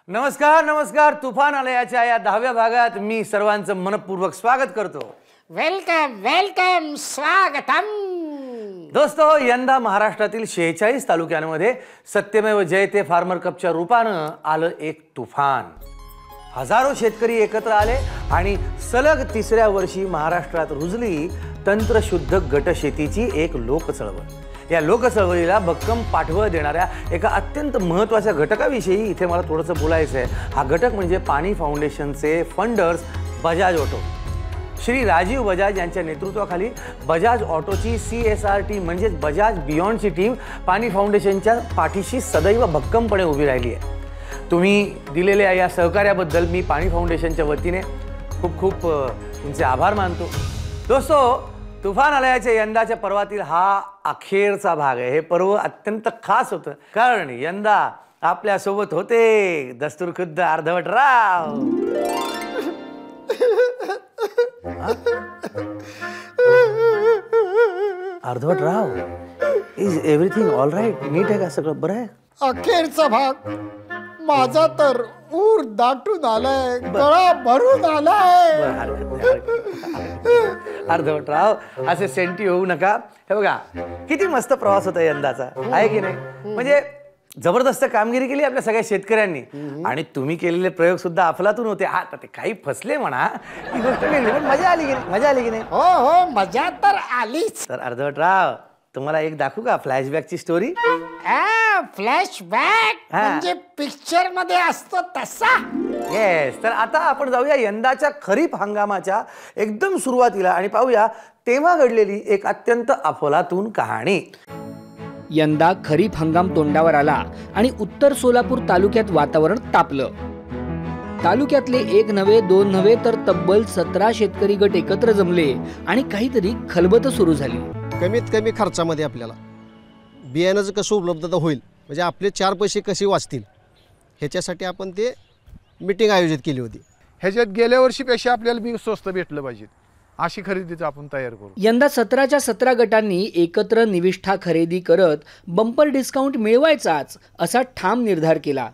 नमस्कार नमस्कार. तुफान आलयाच्या या 10व्या भागात मी सर्वांचं मनपूर्वक स्वागत करतो. वेलकम वेलकम स्वागतम. दोस्तो, यंदा महाराष्ट्रातील 46 तालुक्यांमध्ये सत्यमेव जयते फार्मर कपच्या रूपानं आलं एक तुफान. हजारो शेतकरी एकत्र आले आणि सलग तिसऱ्या वर्षी महाराष्ट्रात रुजली तंत्रशुद्ध गटशेतीची एक लोकचळवळ. या लोकचळवळीला भक्कम पाठबळ देणाऱ्या एका अत्यंत महत्त्वाच्या घटकाविषयी इथे मला थोडंसं बोलायचं आहे. हा घटक म्हणजे पाणी फाउंडेशनचे फंडर्स बजाज ऑटो. श्री राजीव बजाज यांच्या नेतृत्वाखाली बजाज ऑटोची CSR टीम म्हणजेच बजाज बियॉन्डची टीम पाणी फाउंडेशनच्या पाठीशी सदैव भक्कमपणे उभी राहिली आहे. तुम्ही दिलेल्या या सहकार्याबद्दल मी पाणी फाउंडेशनच्या वतीने खूप खूप तुमचे आभार मानतो. दोस्तो, तुफान आलयाच्या यंदाच्या पर्वातील हा अखेरचा भाग आहे. हे पर्व अत्यंत खास होतं कारण यंदा आपल्यासोबत होते दस्तूरखुद्द अर्धवटराव. अर्धवटराव, इज एव्हरीथिंग ऑल राईट? नीट आहे का सगळं? बरं आहे? अखेरचा भाग माझा तर ऊर दाटून आलाय, गळा भरून आलाय. अर्धवटराव, असे सेंटी होऊ नका. हे बघा, किती मस्त प्रवास होता यंदाचा, आहे की नाही? म्हणजे जबरदस्त कामगिरी केली आपल्या सगळ्या शेतकऱ्यांनी आणि तुम्ही केलेले प्रयोग सुद्धा अफलातून होते. आता ते काही फसले म्हणा, ही गोष्ट वेगळी, पण मजा आली की नाही? मजा आली की नाही? हो हो, मजा तर आलीच. तर अर्धवटराव, तुम्हाला एक दाखवू का फ्लॅशबॅकची स्टोरी? फ्लॅशबॅक म्हणजे पिक्चर मध्ये असतो तसा? येस. तर आता आपण जाऊया यंदाच्या खरीप हंगामाच्या एकदम सुरुवातीला आणि पाहूया तेव्हा घडलेली एक अत्यंत अफलातून कहाणी. यंदा खरीप हंगाम तोंडावर आला आणि उत्तर सोलापूर तालुक्यात वातावरण तापलं. तालुक्यातले एक नव्हे दोन नव्हे तर तब्बल 17 शेतकरी गट एकत्र जमले आणि काहीतरी खलबत सुरू झाली. कमीत कमी खर्चामध्ये आपल्याला बियाण्याचं कसं उपलब्धता होईल, म्हणजे आपले 4 पैसे कसे वाचतील, ह्याच्यासाठी आपण ते मीटिंग आयोजित केली होती. ह्याच्यात गेल्या वर्षीपेक्षा आपल्याला बी स्वस्त भेटलं पाहिजे अशी खरेदीचं आपण तयार करू. यंदा 17च्या 17 गटांनी एकत्र निविष्ठा खरेदी करत बंपर डिस्काउंट मिळवायचाच असा ठाम निर्धार केला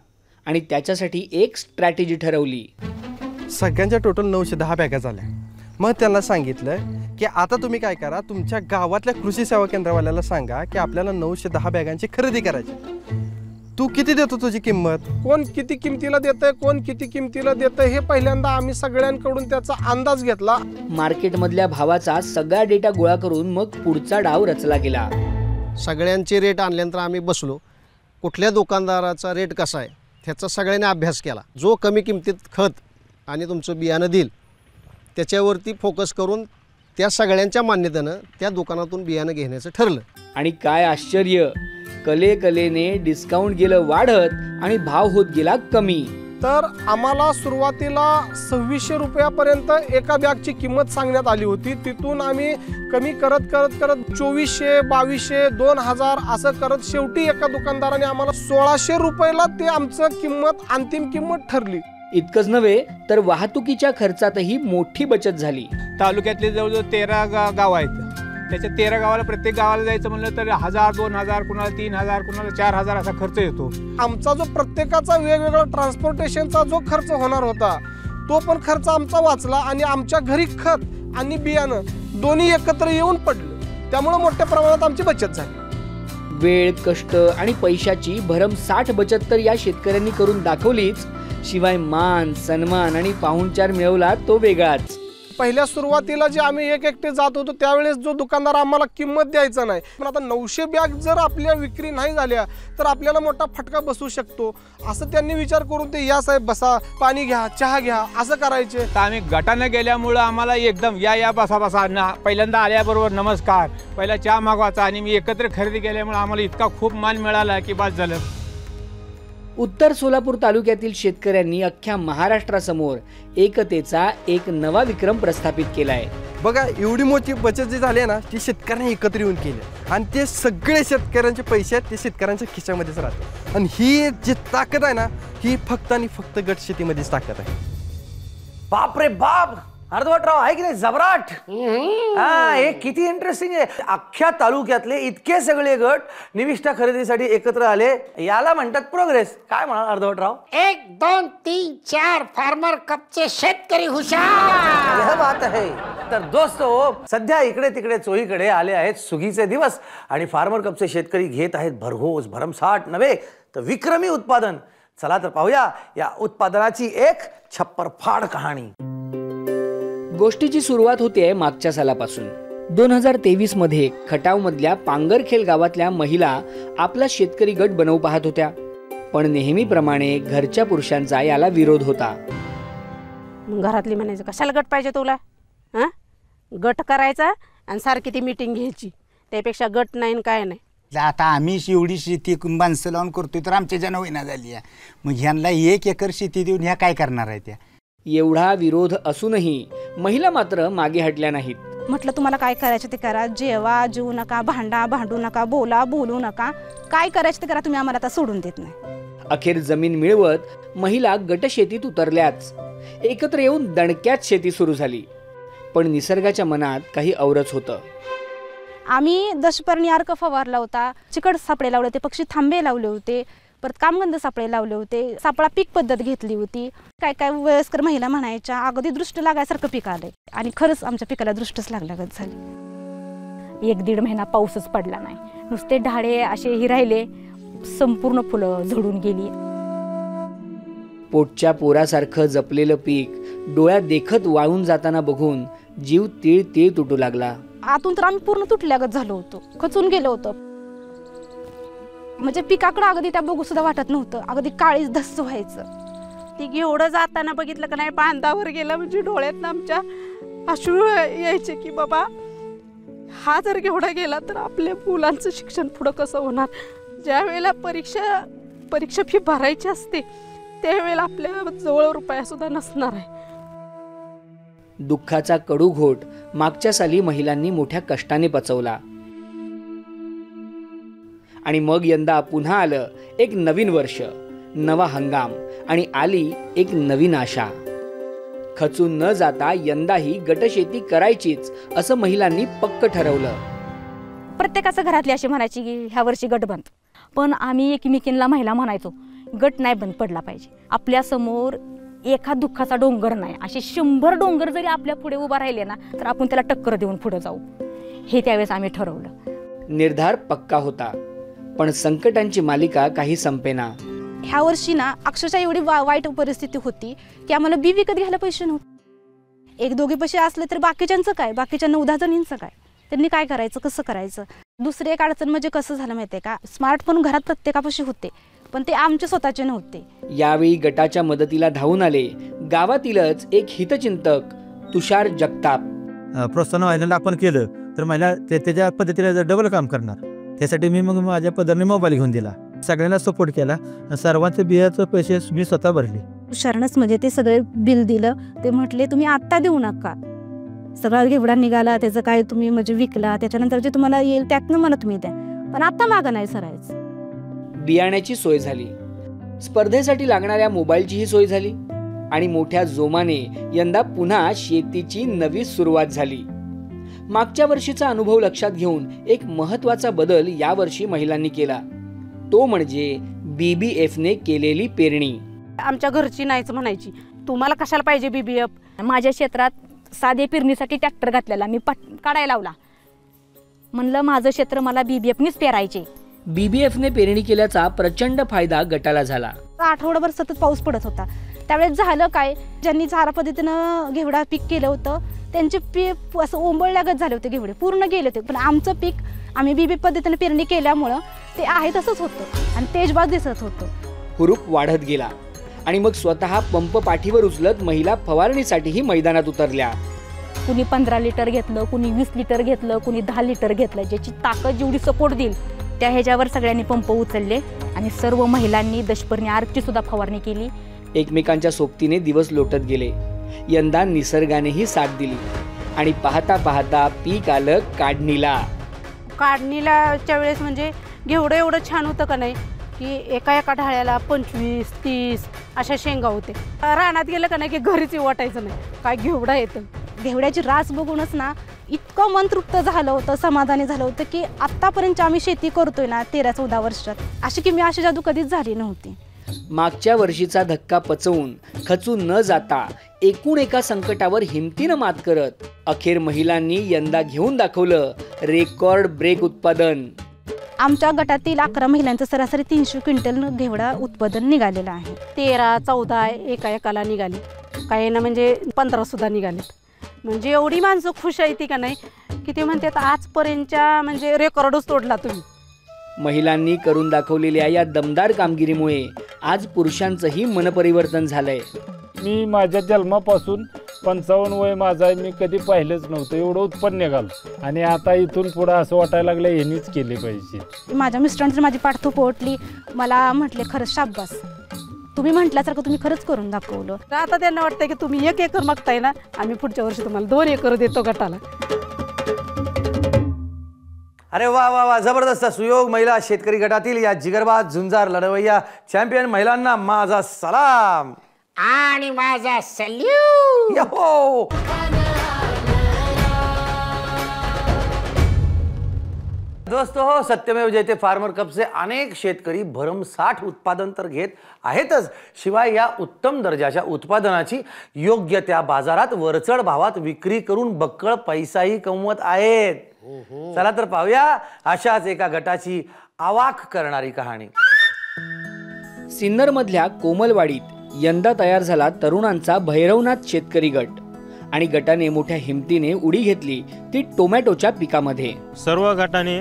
आणि त्याच्यासाठी एक स्ट्रॅटेजी ठरवली. सगळ्यांच्या टोटल 910 बॅगा झाल्या. मग त्यांना सांगितलं की आता तुम्ही काय करा, तुमच्या गावातल्या कृषी सेवा केंद्रवाल्याला सांगा की आपल्याला 910 बॅगांची खरेदी करायची. तू किती देतो तुझी किंमत? कोण किती किमतीला देतंय, कोण किती किमतीला देतंय, हे पहिल्यांदा आम्ही सगळ्यांकडून त्याचा अंदाज घेतला. मार्केटमधल्या भावाचा सगळा डेटा गोळा करून मग पुढचा डाव रचला गेला. सगळ्यांचे रेट आणल्यानंतर आम्ही बसलो, कुठल्या दुकानदाराचा रेट कसा आहे ह्याचा सगळ्यांनी अभ्यास केला. जो कमी किमतीत खत आणि तुमचं बियाणं देईल त्याच्यावरती फोकस करून त्या सगळ्यांच्या मान्यतेनं त्या दुकानातून बियाणं घेण्याचं ठरलं. आणि काय आश्चर्य, कलेने डिस्काउंट गेलं वाढत आणि भाव होत गेला कमी. तर आम्हाला सुरुवातीला 2600 रुपयापर्यंत एका बॅगची किंमत सांगण्यात आली होती. तिथून आम्ही कमी करत करत करत 2400, 2200, 2000 असं करत शेवटी एका दुकानदाराने आम्हाला 1600 रुपयाला ते आमचं किंमत अंतिम किंमत ठरली. इतकंच नव्हे तर वाहतुकीच्या खर्चातही मोठी बचत झाली. तालुक्यातले जवळजवळ 13 गाव आहेत. त्याच्या 13 गावाला प्रत्येक गावाला जायचं म्हणलं तर 1000, 2000, कुणाला 3000, कुणाला 4000 असा खर्च येतो. आमचा जो प्रत्येकाचा वेगवेगळा ट्रान्सपोर्टेशनचा जो खर्च होणार होता तो पण खर्च आमचा वाचला आणि आमच्या घरी खत आणि बियाणं दोन्ही एकत्र येऊन पडलं. त्यामुळे मोठ्या प्रमाणात आमची बचत झाली. वेळ, कष्ट आणि पैशाची भरमसाठ बचत तर या शेतकऱ्यांनी करून दाखवलीच, शिवाय मान, सन्मान आणि पाहुणचार मिळवला तो वेगळाच. पहिल्या सुरुवातीला जे आम्ही एकटे जात होतो त्यावेळेस जो दुकानदार आम्हाला किंमत द्यायचा नाही, पण आता 900 बॅग जर आपल्या विक्री नाही झाल्या तर आपल्याला मोठा फटका बसू शकतो असं त्यांनी विचार करून ते या साहेब बसा, पाणी घ्या, चहा घ्या असं करायचे. तर आम्ही गटानं गेल्यामुळं आम्हाला एकदम या बसा ना, पहिल्यांदा आल्याबरोबर नमस्कार, पहिला चहा मागवायचा आणि मी एकत्र खरेदी केल्यामुळे आम्हाला इतका खूप मान मिळाला की बस झालं. उत्तर सोलापूर तालुक्यातील शेतकऱ्यांनी अख्ख्या महाराष्ट्रासमोर एकतेचा एक नवा विक्रम प्रस्थापित केलाय. बघा, एवढी मोठी बचत जी झाली आहे ना, ती शेतकऱ्यांनी एकत्र येऊन केली आणि ते सगळे शेतकऱ्यांचे पैसे आहेत ते शेतकऱ्यांच्या खिशामध्येच राहतात. आणि ही जी ताकद आहे ना, ही फक्त आणि फक्त गट शेतीमध्येच ताकद आहे. बाप रे बाप, अर्धवटराव आहे की नाही जबराट. हा, हे किती इंटरेस्टिंग आहे. अख्ख्या तालुक्यातले इतके सगळे गट निविष्ठा खरेदीसाठी एकत्र आले, याला म्हणतात प्रोग्रेस. काय म्हणा अर्धवटराव? 1 2 3 4 फार्मर कपचे शेतकरी हुशार. यह बात आहे. तर दोस्तो, सध्या इकडे तिकडे चोहीकडे आले आहेत सुगीचे दिवस आणि फार्मर कपचे शेतकरी घेत आहेत भरघोस भरमसाठ नव्हे तर विक्रमी उत्पादन. चला तर पाहूया या उत्पादनाची एक छप्परफाड कहाणी. गोष्टीची सुरुवात होते मागच्या सालापासून. 2023 मध्ये खटावमधल्या पांगरखेल गावातल्या महिला आपला शेतकरी गट बनवू पाहत होत्या, पण नेहमीप्रमाणे घरच्या पुरुषांचा याला विरोध होता. घरातली म्हणायचं कशाला गट पाहिजे तुला, हां गट करायचा आणि सारखी ती मीटिंग घ्यायची, त्यापेक्षा गट नाही काय नाही. आता आम्ही एवढी शेती माणसं लावून करतोय तर आमच्या ज्यानं होईना झाली आहे, मग ह्यांना 1 एकर शेती देऊन ह्या काय करणार आहे त्या. एवढा विरोध असूनही महिला मात्र मागे हटल्या नाहीत. म्हटलं तुम्हाला काय करायचं ते करा, जेवा जेवू नका, भांडू नका, बोलू नका, काय करायचं ते करा, तुम्ही आम्हाला आता सोडून देत नाही. अखेर जमीन मिळवत महिला गटशेतीत उतरल्याच. एकत्र येऊन दणक्यात शेती सुरू झाली. पण निसर्गाच्या मनात काही औरच होतं. आम्ही दशपर्णी अर्क फवारला होता, चिकट सापळे लावले होते, पक्षी थांबे लावले होते, परत कामगंध सापळे लावले होते, सापळा पीक पद्धत घेतली होती. काय काय वयस्कर महिला म्हणायच्या अगदी दृष्ट लागायसारखं पीक आलंय, आणि खरंच आमच्या पिकाला दृष्टच लागल्यागत झाली. 1-1.5 महिना पाऊसच पडला नाही, नुसते ढाळे असेही राहिले, संपूर्ण फुलं झडून गेली. पोटच्या पोरासारखं जपलेलं पीक डोळ्यात देखत वाळून जाताना बघून जीव तीळ तीळ तुटू लागला. आतून तर आम्ही पूर्ण तुटल्यागत झालो होतो, खचून गेलो होतो. म्हणजे पिकाकडं अगदी त्या बघू सुद्धा वाटत नव्हतं, अगदी काळीच धस्स व्हायचं. ती घेवडं जाताना बघितलं का नाही, बांधावर गेला म्हणजे डोळ्यात आमच्या अश्रू यायचे की बाबा हा जर घेवडा गेला तर आपल्या मुलांचं शिक्षण पुढं कसं होणार. ज्या वेळेला परीक्षा फी भरायची असते त्यावेळेला आपल्या जवळ रुपया सुद्धा नसणार आहे. दुःखाचा कडू घोट मागच्या साली महिलांनी मोठ्या कष्टाने पचवला. आणि मग यंदा पुन्हा आलं एक नवीन वर्ष, नवा हंगाम आणि आली एक नवीन आशा. खचून न जाता यंदाही गटशेती करायचीच असं महिलांनी पक्क ठरवलं. प्रत्येकाचं घरातली अशी म्हणायची की ह्या वर्षी गट बंद, पण आम्ही एकमेकींना महिला म्हणायचो गट नाही बंद पडला पाहिजे. आपल्या समोर एका दुःखाचा डोंगर नाही, असे 100 डोंगर जरी आपल्या पुढे उभा राहिले ना तर आपण त्याला टक्कर देऊन पुढे जाऊ, हे त्यावेळेस आम्ही ठरवलं. निर्धार पक्का होता, पण संकटांची मालिका काही संपेना. ह्या वर्षी ना अक्षरशः एवढी वाईट परिस्थिती होती की आम्हाला बी विकत घ्यायला पैसे नव्हते. 1-2 पैसे असले तर बाकीच्यांचं काय, बाकीच्या 9-10 जणींचं काय, त्यांनी काय करायचं, कसं करायचं. दुसरी एक अडचण म्हणजे कसं झालं माहिती आहे का, स्मार्टफोन घरात प्रत्येकापाशी होते पण ते आमचे स्वतःचे नव्हते. यावेळी गटाच्या मदतीला धावून आले गावातीलच एक हितचिंतक तुषार जगताप. प्रोत्साहन व्हायला आपण केलं तर मला त्याच्या पद्धतीने डबल काम करणार, त्यासाठी मी मग माझ्या पद्धतीने मोबाईल घेऊन दिला, सगळ्यांना सपोर्ट केला, सर्वांचे बियाचं पैसे मी स्वतः भरले. तुषारनंच म्हणजे ते सगळे बिल दिलं. ते म्हटले तुम्ही आत्ता देऊ नका, सगळा घेवडा निघाला त्याचं काय तुम्ही म्हणजे विकला, त्याच्यानंतर जे तुम्हाला येईल त्यातनं मला तुम्ही द्या, पण आता मागं नाही सरायचं. बियाण्याची सोय झाली, स्पर्धेसाठी लागणाऱ्या मोबाईलचीही सोय झाली आणि मोठ्या जोमाने यंदा पुन्हा शेतीची नवी सुरुवात झाली. मागच्या वर्षीचा अनुभव लक्षात घेऊन एक महत्त्वाचा बदल यावर्षी महिलांनी केला, तो म्हणजे BBFने केलेली पेरणी. आमच्या घरची नाहीच म्हणायची तुम्हाला कशाला पाहिजे BBF. माझ्या क्षेत्रात साधे पेरणीसाठी ट्रॅक्टर घातलेला मी काढायला लावला, म्हणलं माझं क्षेत्र मला BBFनेच पेरायचे. BBFने पेरणी केल्याचा प्रचंड फायदा गटाला झाला. आठवडाभर सतत पाऊस पडत होता, त्यावेळेस झालं काय, ज्यांनी चारा पद्धतीनं घेवडा पीक केलं होतं त्यांचे पीक असं ओंबळल्यागत झाले होते, घेवडे पूर्ण गेले होते. पण आमचं पीक आम्ही BB पद्धतीने पेरणी केल्यामुळं ते आहे तसंच होतं आणि तेजबाज दिसत होतं. हुरूप वाढत गेला आणि मग स्वतः पंप पाठीवर उचलत महिला फवारणीसाठीही मैदानात उतरल्या. कुणी 15 लिटर घेतलं, कुणी 20 लिटर घेतलं, कुणी 10 लिटर घेतलं, ज्याची ताकद जेवढी सपोर्ट देईल त्या ह्याच्यावर सगळ्यांनी पंप उचलले आणि सर्व महिलांनी दशपर्णी आर्कची सुद्धा फवारणी केली. एकमेकांच्या सोबतीने दिवस लोटत गेले. यंदा निसर्गानेही साथ दिली आणि पाहता पाहता पीक आलं काढणीला. काढणीलाच्या वेळेस म्हणजे घेवडं एवढं छान होतं का नाही की एका ढाळ्याला 25-30 अशा शेंगा होते. रानात गेलं का नाही की घरीच वाटायचं नाही, काय घेवडा येतं. घेवड्याची रास बघूनच ना इतकं मन तृप्त झालं होतं, समाधानी झालं होतं की आत्तापर्यंत आम्ही शेती करतोय ना 13-14 वर्षात, अशी की मी अशी जादू कधीच झाली नव्हती. मागच्या वर्षीचा धक्का पचवून खचून न जाता एकूण एका संकटावर हिमतीनं मात करत अखेर महिलांनी यंदा घेऊन दाखवलं रेकॉर्ड ब्रेक उत्पादन. आमच्या गटातील 11 महिलांचं सरासरी 300 क्विंटल घेवडा उत्पादन निघालेलं आहे. 13-14 एकाला निघाली, काही ना म्हणजे 15 सुद्धा निघालेत. म्हणजे एवढी माणसं खुश आहे ती का नाही की ते म्हणतात आजपर्यंतच्या म्हणजे रेकॉर्डच तोडला तुम्ही. महिलांनी करून दाखवलेल्या या दमदार कामगिरीमुळे आज पुरुषांचंही मनपरिवर्तन झालंय. मी माझ्या जन्मापासून 55 वय माझा आहे, मी कधी पाहिलंच नव्हतं एवढं उत्पन्न निघालं आणि आता इथून पुढं असं वाटायला लागलं ह्यांनीच केले पाहिजे. माझ्या मिस्टरांची माझी पाठथू पोटली, मला म्हटले खरंच शाब्बास, तुम्ही म्हटल्यासारखं तुम्ही खरंच करून दाखवलं. आता त्यांना वाटतंय की तुम्ही 1 एकर मागताय ना, आम्ही पुढच्या वर्षी तुम्हाला 2 एकर देतो गटाला. अरे वा वा वा, जबरदस्त. सुयोग महिला शेतकरी गटातील या जिगरबाज झुंजार लढवय्या चॅम्पियन महिलांना माझा सलाम आणि माझा सल्यूट. हो. दोस्तो हो, सत्यमेव जयते फार्मर कपचे अनेक शेतकरी भरमसाठ उत्पादन तर घेत आहेतच, शिवाय या उत्तम दर्जाच्या उत्पादनाची योग्य त्या बाजारात वरचढ भावात विक्री करून बक्कळ पैसाही कमवत आहेत. चला तर पाहूया अशाच एका गटाची अवाक करणारी कहाणी. सिन्नरमधल्या कोमलवाडीत यंदा तयार झाला तरुणांचा भैरवनाथ शेतकरी गट आणि गटाने मोठ्या हिमतीने उडी घेतली ती टोमॅटोच्या पिकामध्ये. सर्व गटाने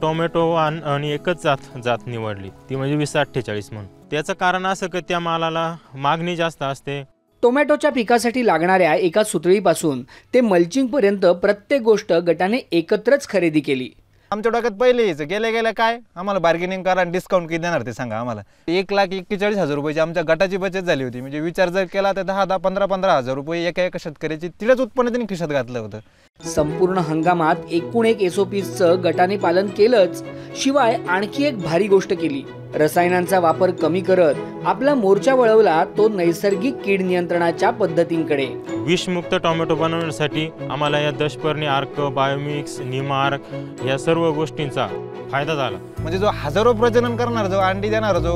टोमॅटो आणि एकच जात निवडली, ती म्हणजे 2048 म्हणून. त्याचं कारण असं की त्या मालाला मागणी जास्त असते. टोमॅटोच्या पिकासाठी लागणाऱ्या एका सुतळीपासून ते मल्चिंग पर्यंत प्रत्येक गोष्ट गटाने एकत्रच खरेदी केली. आमच्या डोक्यात पहिले यायचं गेल्या काय आम्हाला बार्गेनिंग करा आणि डिस्काउंट किती देणार ते सांगा आम्हाला. 1,41,40,000 रुपयाची आमच्या गटाची बचत झाली होती. म्हणजे विचार जर केला तर 10,000, 15,000 रुपये एका शेतकऱ्याची तिलाच उत्पन्न त्यांनी खिशात घातलं होतं. संपूर्ण हंगामात एकूण एक SOPचं गटाने पालन केलंच, शिवाय आणखी एक भारी गोष्ट केली. रसायनांचा वापर कमी करत आपला मोर्चा वळवला तो नैसर्गिक कीड नियंत्रणाच्या पद्धतींकडे. विषमुक्त टोमॅटो बनवण्यासाठी आम्हाला या दशपर्णी आर्क, बायोमिक्स, निमार्क या सर्व गोष्टींचा फायदा झाला. म्हणजे जो हजारो प्रजनन करणार, जो अंडी देणारा जो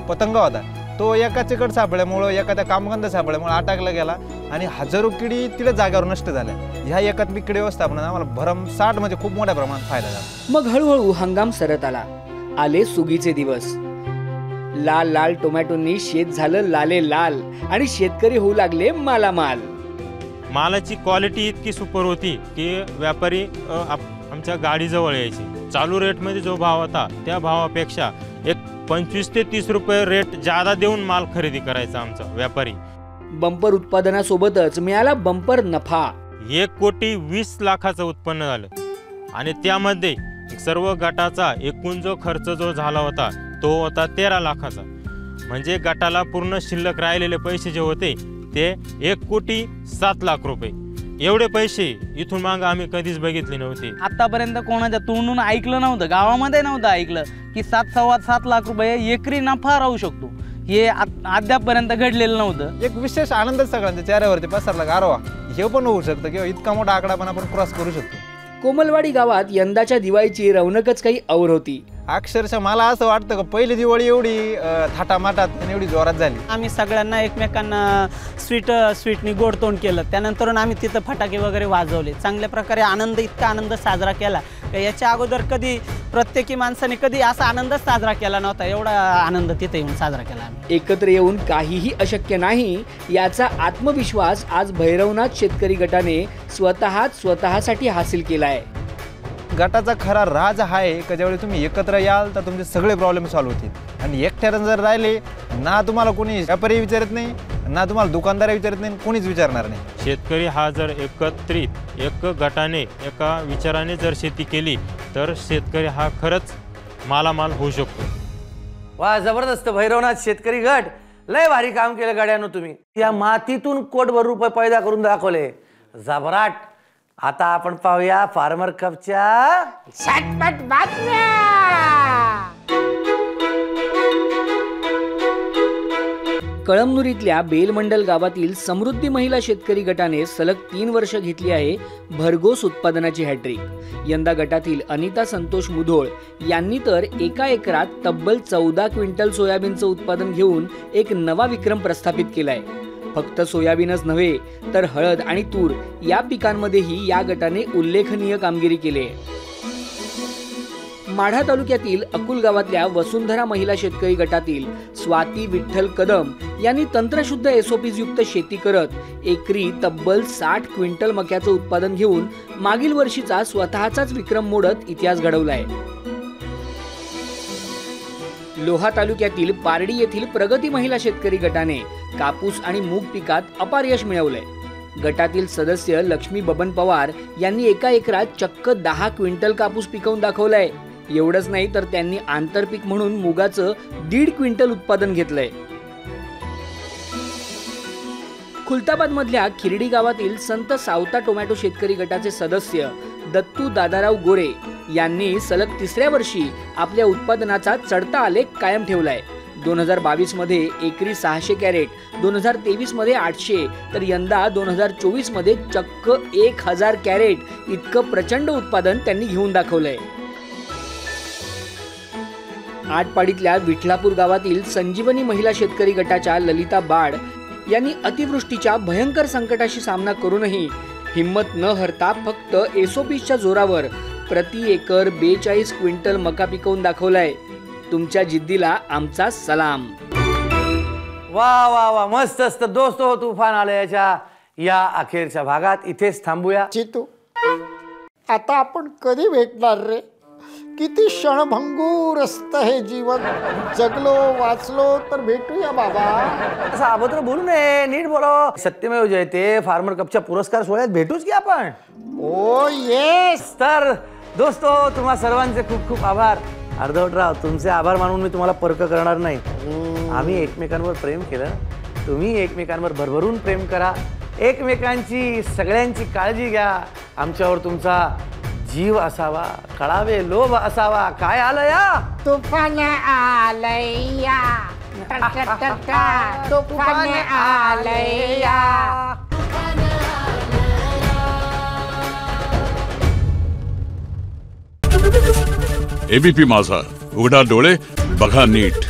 पतंग होता तो एका चिकट सापळ्यामुळं, एखाद्या कामगंध सापळ्यामुळे अटकला गेला आणि हजारो किडी तिला जागेवर नष्ट झाल्या. ह्या एकात्मिक कीड व्यवस्थापनात आम्हाला भरमसाठ म्हणजे खूप मोठ्या प्रमाणात फायदा झाला. मग हळूहळू हंगाम सरत आला. आले सुगीचे दिवस. लाल लाल टोमॅटोंनी शेत झालं लाले लाल आणि शेतकरी होऊ लागले मालामाल. मालाची क्वालिटी इतकी सुपर होती की व्यापारी आमच्या गाडीजवळ यायचे. चालू रेटमध्ये जो भाव होता त्या भावापेक्षा 25 ते 30 रुपये रेट जादा देऊन माल खरेदी करायचा आमचा व्यापारी. बंपर उत्पादनासोबतच मिळाला बंपर नफा. 1,20,00,000 उत्पन्न झालं आणि त्यामध्ये सर्व गटाचा एकूण जो खर्च जो झाला होता तो होता 13,00,000. म्हणजे गटाला पूर्ण शिल्लक राहिलेले पैसे जे होते ते 1,07,00,000 रुपये. एवढे पैसे इथून माग आम्ही कधीच बघितले नव्हते. आतापर्यंत कोणाच्या तोंडून ऐकलं नव्हतं, गावामध्ये नव्हतं ऐकलं की 7-7.25 रुपये एकरी नफा राहू शकतो. हे अद्यापपर्यंत घडलेलं नव्हतं. एक विशेष आनंद सगळ्यांच्या चेहऱ्यावरती पसरला. गारवा हे पण होऊ शकतं किंवा इतका मोठा आकडा पण आपण क्रॉस करू शकतो. कोमलवाडी गावात यंदाच्या दिवाळीची रौनकच काही और होती. अक्षरशः मला असं वाटतं की पहिली दिवाळी एवढी थाटामाटात आणि एवढी जोरात झाली. आम्ही सगळ्यांना एकमेकांना स्वीटनी गोडतोंड केलं. त्यानंतर आम्ही तिथं फटाके वगैरे वाजवले. चांगल्या प्रकारे इतका आनंद साजरा केला. याच्या अगोदर कधी प्रत्येकी माणसाने कधी असा आनंदच साजरा केला नव्हता. एवढा आनंद तिथे येऊन साजरा केला आम्ही. एकत्र येऊन काहीही अशक्य नाही याचा आत्मविश्वास आज भैरवनाथ शेतकरी गटाने स्वतःसाठी हासिल केलाय. गटाचा खरा राज आहे की ज्यावेळी तुम्ही एकत्र याल तर तुमचे सगळे प्रॉब्लेम सॉल्व्ह होतील. आणि एकट्यानं जर राहिले ना तुम्हाला कोणी व्यापारी विचारत नाही, ना तुम्हाला दुकानदार विचारत नाही, कोणीच विचारणार नाही. शेतकरी हा जर एकत्रित एक गटाने एका विचाराने जर शेती केली तर शेतकरी हा खरंच मालामाल होऊ शकतो. वा, जबरदस्त. भैरवनाथ शेतकरी गट लय भारी काम केलं गाड्यानं तुम्ही. या मातीतून कोटभर रुपये पैदा करून दाखवले. जबराट. आता आपण पाहूया फार्मर कपच्या झटपट बातम्या. कळमनुरीतल्या बेलमंडल गावातील समृद्धी महिला शेतकरी गटाने सलग 3 वर्ष घेतली आहे भरघोस उत्पादनाची हॅट्रिक. यंदा गटातील अनिता संतोष मुधोळ यांनी तर एका एकरात तब्बल 14 क्विंटल सोयाबीनचं उत्पादन घेऊन एक नवा विक्रम प्रस्थापित केलाय. फक्त सोयाबीनच नव्हे तर हळद आणि तूर या पिकांमध्येही या गटाने उल्लेखनीय कामगिरी केली आहे. माढा तालुक्यातील अकुल गावातल्या वसुंधरा महिला शेतकरी गटातील स्वाती विठ्ठल कदम यांनी तंत्रशुद्ध एसओपीज युक्त शेती करत एकरी तब्बल 60 क्विंटल मक्याचं उत्पादन घेऊन मागील वर्षीचा स्वतःचाच विक्रम मोडत इतिहास घडवलाय. लोहा तालुक्यातील पारडी येथील प्रगती महिला शेतकरी गटाने कापूस आणि मूग पिकात अपार यश मिळवलंय. गटातील सदस्य लक्ष्मी बबन पवार यांनी एका एकरात चक्क 10 क्विंटल कापूस पिकवून दाखवलाय. एवढंच नाही तर त्यांनी आंतरपीक म्हणून मुगाचं 1.5 क्विंटल उत्पादन घेतलंय. खुलताबाद मधल्या खिरडी गावातील संत सावता टोमॅटो शेतकरी गटाचे सदस्य दत्तू दादाराव गोरे यांनी सलग 3ऱ्या वर्षी आपल्या उत्पादनाचा चढता आलेख कायम ठेवलाय. 2022 मध्ये एकरी 600 कॅरेट, 2023 मध्ये 800 तर यंदा 2024 मध्ये चक्क 1000 कॅरेट इतकं प्रचंड उत्पादन त्यांनी घेऊन दाखवलंय. आटपाडीतल्या विठलापूर गावातील संजीवनी महिला शेतकरी गटाच्या ललिता बाड यांनी अतिवृष्टीच्या भयंकर संकटाशी सामना करूनही हिम्मत न हरता फक्त एसओपीच्या जोरावर प्रति एकर 42 क्विंटल मका पिकवून दाखवलाय. तुमच्या जिद्दीला आमचा सलाम. वा वा वा, मस्त असत दोस्तो. तुफान आलयाच्या या अखेरच्या भागात इथेच थांबूया. चितू, आता आपण कधी भेटणार रे? किती क्षणभंगूर असतं हे जीवन. जगलो वाचलो तर भेटूया बाबा. असं अभद्र बोलू नये, नीट बोलावं. सत्यमेव जयते फार्मर कपच्या पुरस्कार सोहळ्यात भेटूच की आपण. ओ येस. तर दोस्तो, तुम्हा सर्वांचे खूप खूप आभार. अर्धवटराव, तुमचे आभार मानून मी तुम्हाला पर्क करणार नाही. आम्ही एकमेकांवर प्रेम केलं, तुम्ही एकमेकांवर भरभरून प्रेम करा. एकमेकांची सगळ्यांची काळजी घ्या. आमच्यावर तुमचा जीव असावा, कळावे लोभ असावा. काय आलं या? तुफान आलया, तुफान आलया. एबीपी माझा, उघडा डोळे बघा नीट.